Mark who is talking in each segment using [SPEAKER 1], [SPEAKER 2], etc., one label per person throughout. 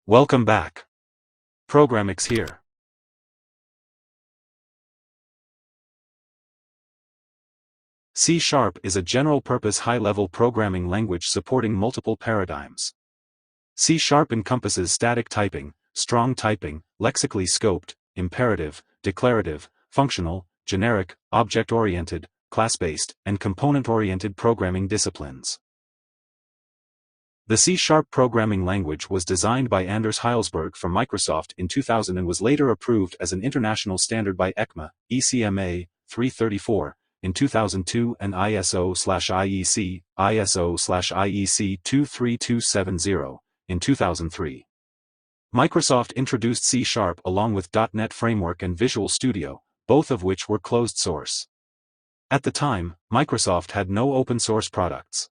[SPEAKER 1] Welcome back. ProgramixX here. C# is a general-purpose high-level programming language supporting multiple paradigms. C# encompasses static typing, strong typing, lexically scoped, imperative, declarative, functional, generic, object-oriented, class-based, and component-oriented programming disciplines. The C# programming language was designed by Anders Heilsberg for Microsoft in 2000 and was later approved as an international standard by ECMA 334 in 2002 and ISO/IEC, ISO/IEC 23270 in 2003. Microsoft introduced C# along with .NET Framework and Visual Studio, both of which were closed source. At the time, Microsoft had no open source products.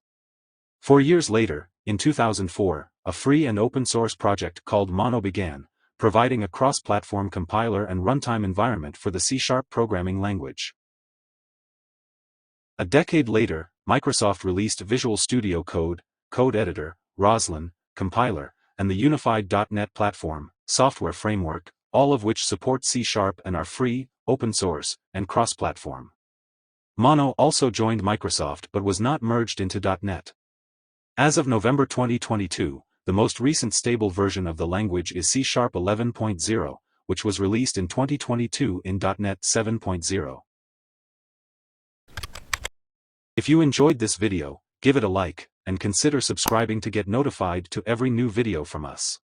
[SPEAKER 1] 4 years later, in 2004, a free and open source project called Mono began, providing a cross-platform compiler and runtime environment for the C# programming language. A decade later, Microsoft released Visual Studio Code, Code Editor, Roslyn, compiler, and the unified .NET Platform, software framework, all of which support C# and are free, open source, and cross-platform. Mono also joined Microsoft but was not merged into .NET. As of November 2022, the most recent stable version of the language is C# 11.0, which was released in 2022 in .NET 7.0. If you enjoyed this video, give it a like, and consider subscribing to get notified to every new video from us.